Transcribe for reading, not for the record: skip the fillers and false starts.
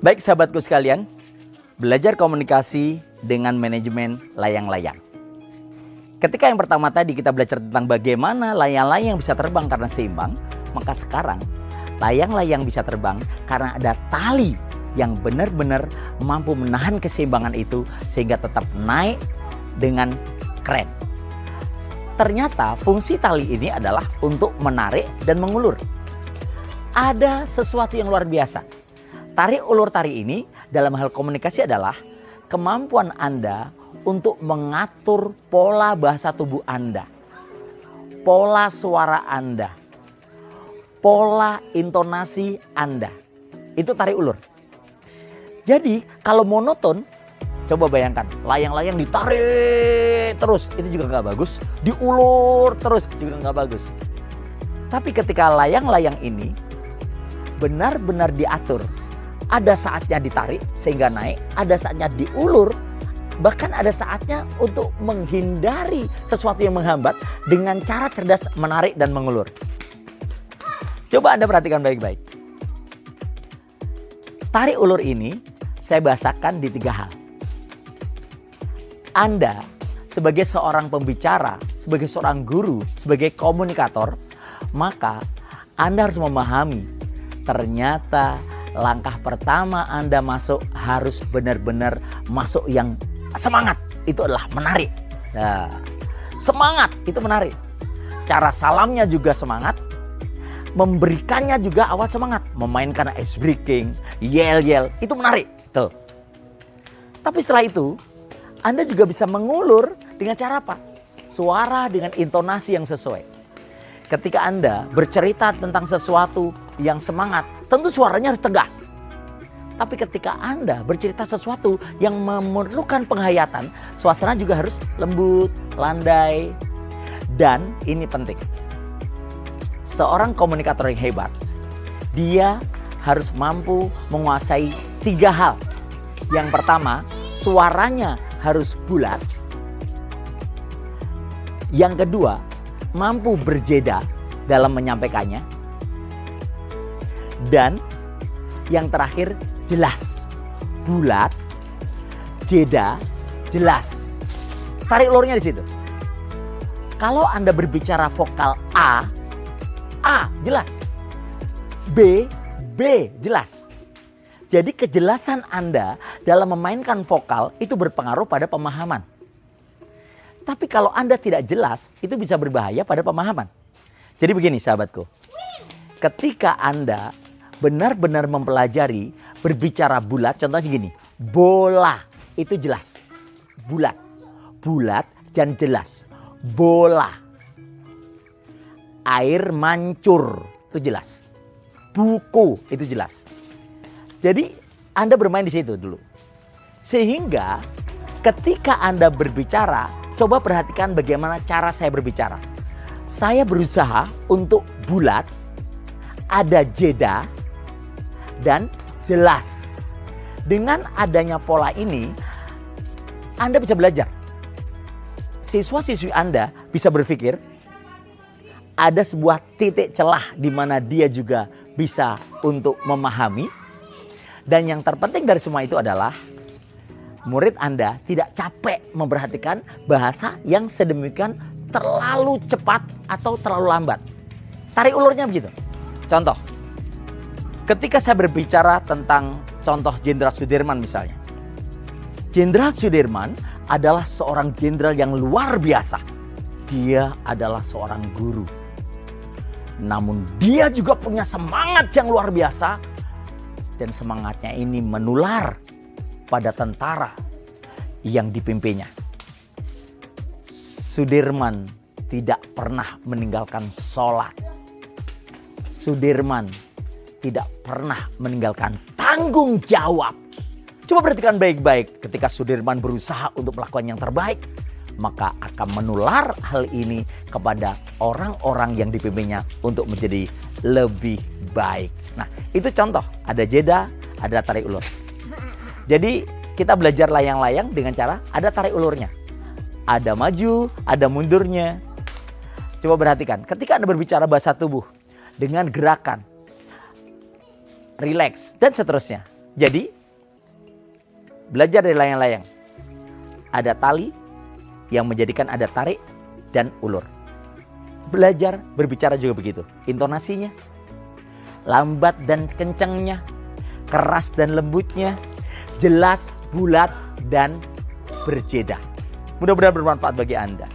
Baik sahabatku sekalian, belajar komunikasi dengan manajemen layang-layang. Ketika yang pertama tadi kita belajar tentang bagaimana layang-layang bisa terbang karena seimbang, maka sekarang layang-layang bisa terbang karena ada tali yang benar-benar mampu menahan keseimbangan itu sehingga tetap naik dengan keren. Ternyata fungsi tali ini adalah untuk menarik dan mengulur. Ada sesuatu yang luar biasa. Tarik ulur tari ini dalam hal komunikasi adalah kemampuan Anda untuk mengatur pola bahasa tubuh Anda, pola suara Anda, pola intonasi Anda. Itu tarik ulur. Jadi kalau monoton, coba bayangkan layang-layang ditarik terus, itu juga nggak bagus. Diulur terus juga nggak bagus. Tapi ketika layang-layang ini benar-benar diatur, ada saatnya ditarik sehingga naik, ada saatnya diulur, bahkan ada saatnya untuk menghindari sesuatu yang menghambat dengan cara cerdas menarik dan mengulur. Coba Anda perhatikan baik-baik. Tarik ulur ini saya bahasakan di 3 hal. Anda sebagai seorang pembicara, sebagai seorang guru, sebagai komunikator, maka Anda harus memahami ternyata langkah pertama Anda masuk harus benar-benar masuk yang semangat. Itu adalah menarik. Nah, semangat itu menarik. Cara salamnya juga semangat. Memberikannya juga awal semangat. Memainkan ice breaking, yel-yel, itu menarik. Tuh. Tapi setelah itu, Anda juga bisa mengulur dengan cara apa? Suara dengan intonasi yang sesuai. Ketika Anda bercerita tentang sesuatu yang semangat, tentu suaranya harus tegas. Tapi ketika Anda bercerita sesuatu yang memerlukan penghayatan, suasana juga harus lembut, landai. Dan ini penting. Seorang komunikator yang hebat, dia harus mampu menguasai 3 hal. Yang pertama, suaranya harus bulat. Yang kedua, mampu berjeda dalam menyampaikannya. Dan yang terakhir, jelas, bulat, jeda, jelas. Tarik ulurnya di situ. Kalau Anda berbicara vokal A jelas. B jelas. Jadi kejelasan Anda dalam memainkan vokal itu berpengaruh pada pemahaman. Tapi kalau Anda tidak jelas, itu bisa berbahaya pada pemahaman. Jadi begini sahabatku. Ketika Anda benar-benar mempelajari berbicara bulat, contohnya gini, bola itu jelas, bulat dan jelas, bola. Air mancur itu jelas, buku itu jelas. Jadi Anda bermain di situ dulu, sehingga ketika Anda berbicara, coba perhatikan bagaimana cara saya berbicara. Saya berusaha untuk bulat, ada jeda, dan jelas. Dengan adanya pola ini, Anda bisa belajar. Siswa-siswi Anda bisa berpikir ada sebuah titik celah di mana dia juga bisa untuk memahami. Dan yang terpenting dari semua itu adalah murid Anda tidak capek memperhatikan bahasa yang sedemikian terlalu cepat atau terlalu lambat. Tarik ulurnya begitu. Contoh, ketika saya berbicara tentang contoh Jenderal Sudirman misalnya. Jenderal Sudirman adalah seorang jenderal yang luar biasa. Dia adalah seorang guru. Namun dia juga punya semangat yang luar biasa. Dan semangatnya ini menular pada tentara yang dipimpinnya. Sudirman tidak pernah meninggalkan sholat. Sudirman tidak pernah meninggalkan tanggung jawab. Coba perhatikan baik-baik, ketika Sudirman berusaha untuk melakukan yang terbaik, maka akan menular hal ini kepada orang-orang yang dipimpinnya untuk menjadi lebih baik. Nah, itu contoh, ada jeda, ada tarik ulur. Jadi kita belajar layang-layang dengan cara ada tarik ulurnya. Ada maju, ada mundurnya. Coba perhatikan, ketika Anda berbicara bahasa tubuh dengan gerakan, rileks, dan seterusnya. Jadi, belajar dari layang-layang. Ada tali yang menjadikan ada tarik dan ulur. Belajar berbicara juga begitu. Intonasinya, lambat dan kencangnya, keras dan lembutnya, jelas, bulat, dan berjeda. Mudah-mudahan bermanfaat bagi Anda.